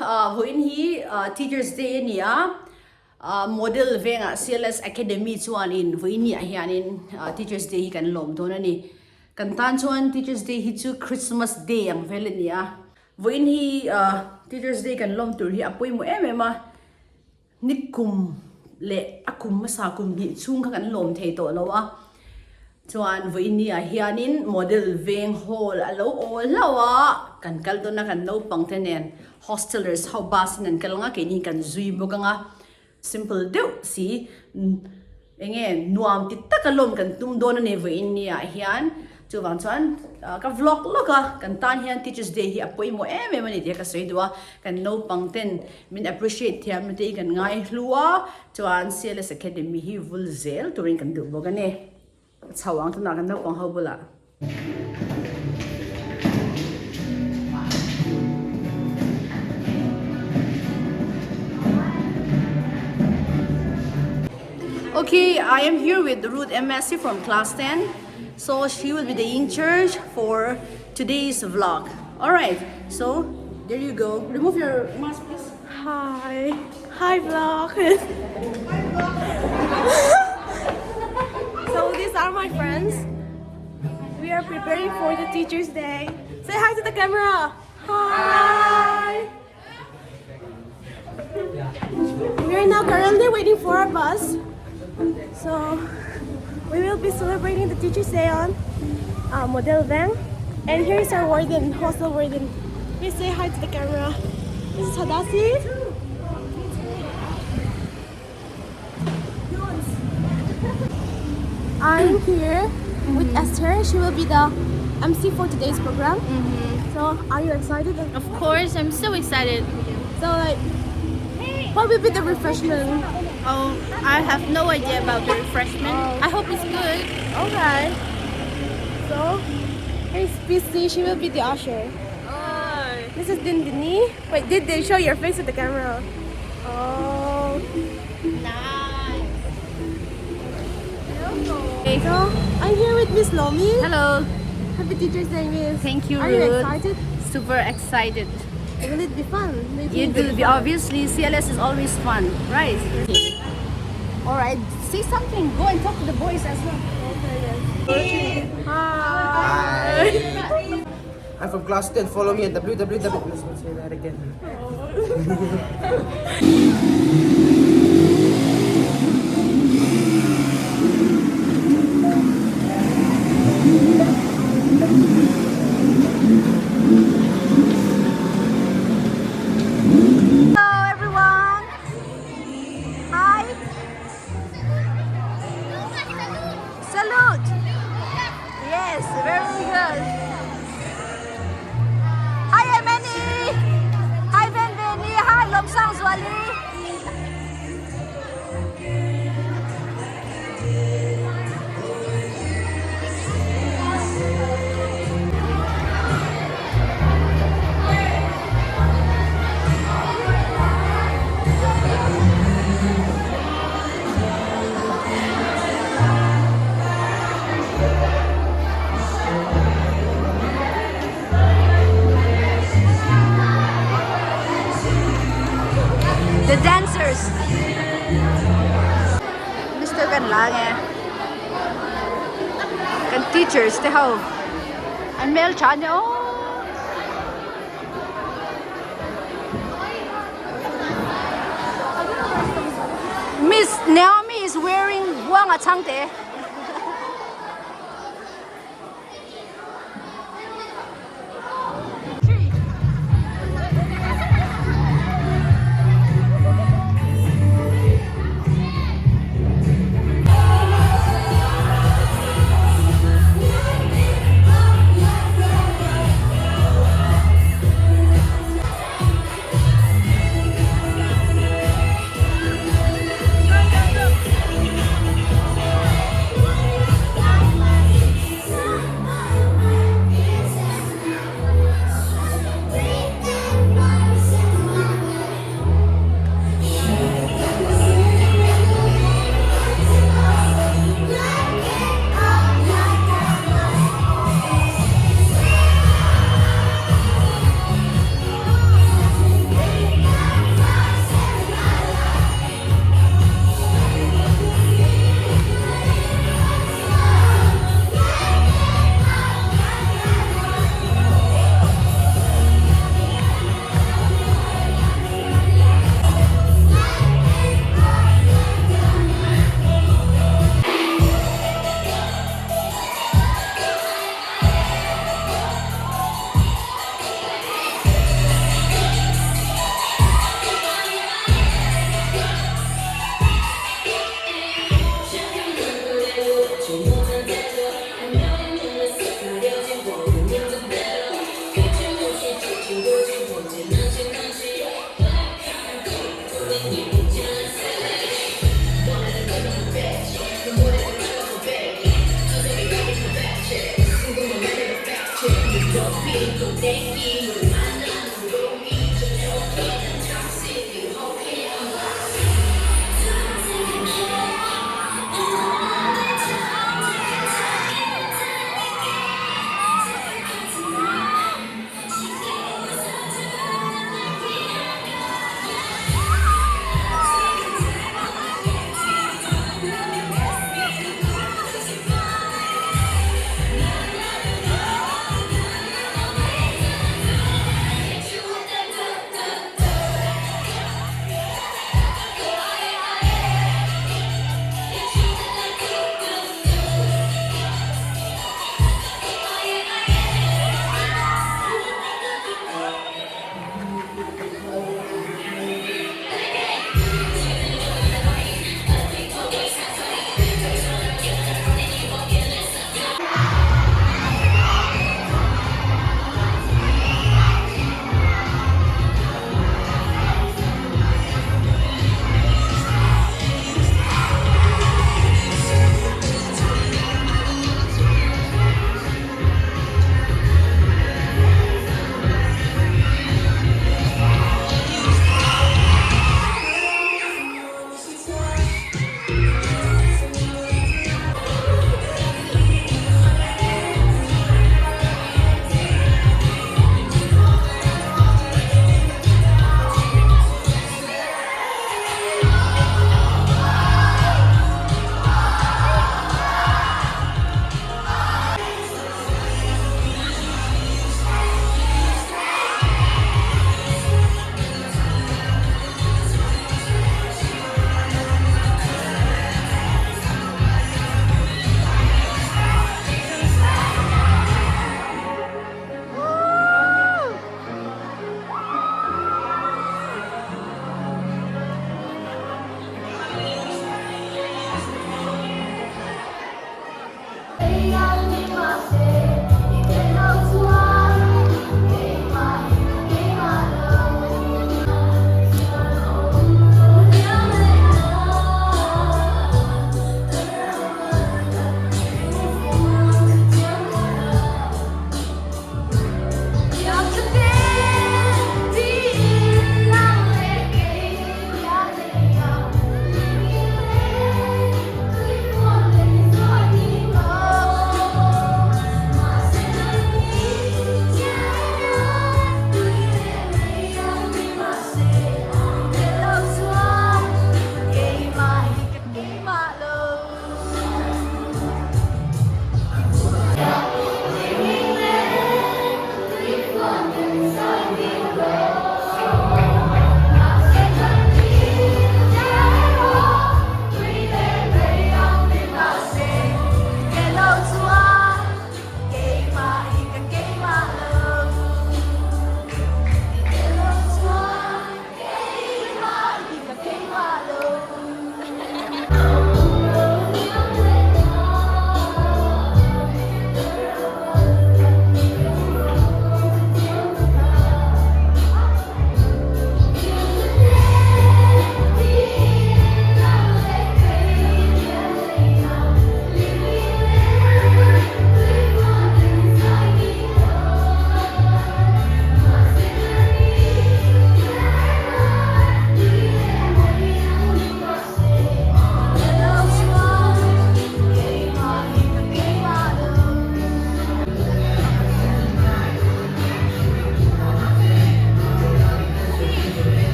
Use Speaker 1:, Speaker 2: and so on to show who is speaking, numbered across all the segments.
Speaker 1: Voin hi Teachers Day niya model venga CLS Academy chuan in voin ni hianin Teachers Day hi kan lom don ani kan tan chuan Teachers Day hi chu Christmas Day ang vel niya voin hi Teachers Day kan lom tur hi apoi mo ema nikum le akum masakum hi chung kan lom thei to lawa chuan voin ni hianin model veng hall alo ol lawa kan kal do na kan no pangtenen hostelers how basin an kalanga ke ni kan zui boganga simple do si engen nuam ti takalom kan tum don ne voin ni hian chuwang chuan ka vlog loka kan tan hian Teachers Day hi apoi mo mani dia ka soidwa kan no pangten min appreciate thiam te kan ngai hlua chuan CLS Academy hi vulzel turin kan du bogane chawang tu na kan no pang hobula Okay, I am here with Ruth MSC from class 10. So she will be the in charge for today's vlog. Alright, so there you go. Remove your mask, please.
Speaker 2: Hi. Hi, vlog. So these are my friends. We are preparing for the Teachers Day. Say hi to the camera. Hi. We are now currently waiting for our bus. So we will be celebrating the Teachers Day on Model Van. And here is our warden, hostel warden. Please say hi to the camera. This is Hadasi. I'm here with Esther. She will be the MC for today's program. So are you excited?
Speaker 3: Of course, I'm so excited.
Speaker 2: So like, what will be the refreshment?
Speaker 3: Oh, I have no idea about the refreshment. I hope it's good.
Speaker 2: Okay. So here's PC. She will be the usher. This is Dindini. Wait, did they show your face at the camera? Oh.
Speaker 3: Nice.
Speaker 2: Okay, so I'm here with Miss Lomi.
Speaker 3: Hello.
Speaker 2: Happy Teachers Day, Miss.
Speaker 3: Thank you,
Speaker 2: Are you
Speaker 3: Ruth.
Speaker 2: excited?
Speaker 3: Super excited.
Speaker 2: Will it be fun?
Speaker 1: It will be obviously CLS is always fun, right? Alright, say something. Go and talk to the boys as well.
Speaker 2: Hi.
Speaker 4: I'm from class 10. Follow me at www. Let's say that again.
Speaker 1: Hello everyone. Hi. Salute. Yes, very good. Hi Emily. Hi Benveni. Hi Lomsang Zwali. The dancers. Mr. Kan lang eh. Kan teachers, te how? And Mel Chan, oh. Miss Naomi is wearing buang atang te.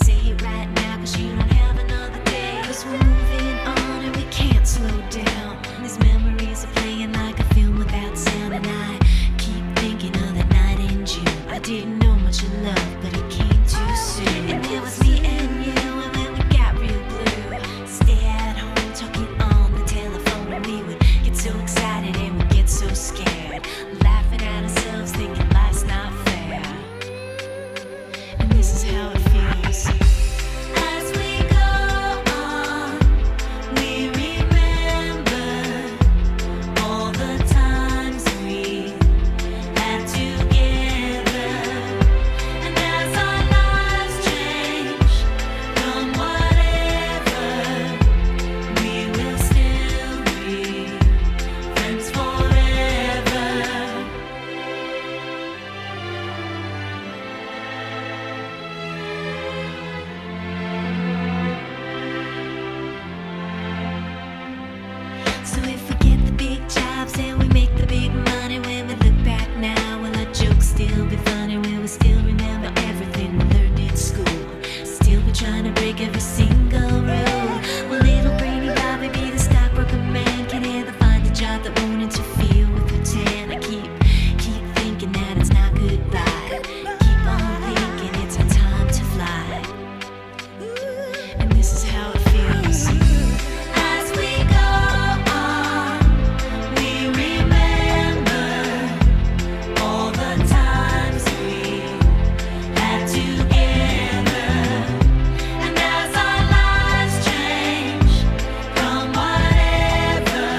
Speaker 5: say it right now, cause you don't have another day. Cause we're moving on and we can't slow down. These memories are playing like a film without sound. And I keep thinking of that night in June. I didn't know much of love, but it came too soon. And it was me and you, and when we got real blue, stay at home talking on the telephone. And we would get so excited and we'd get so scared, laughing at ourselves, thinking life's not fair. And this is how it feels. As we go on, we remember all the times we had together. And as our lives change from whatever, we will still be friends forever. So if we get the big jobs and we make the big money, when we look back now, will our jokes still be funny? Will we still remember everything we learned in school? Still be trying to break every single rule? Will little brainy Bobby be the stockbroker man? Can Heather find a job that won't interfere with her tan? I keep thinking that it's not goodbye. Keep on thinking it's our time to fly. And this is how it feels. As we go on, we remember all the times we had together. And as our lives change from whatever,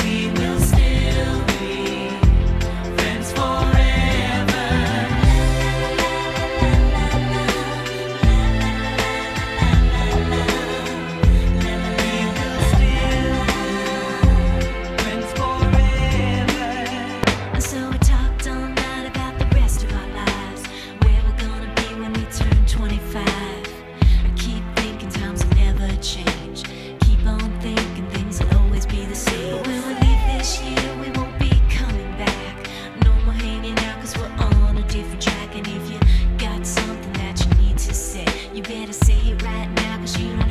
Speaker 5: we will still be friends forever. And so we talked all night about the rest of our lives, where we're gonna be when we turn 25. I keep thinking times will never change. Keep on thinking things will always be the same. But when we leave this year, we won't be coming back. No more hanging out, cause we're on a different track. And if you got something that you need to say, you better say it right now, cause you don't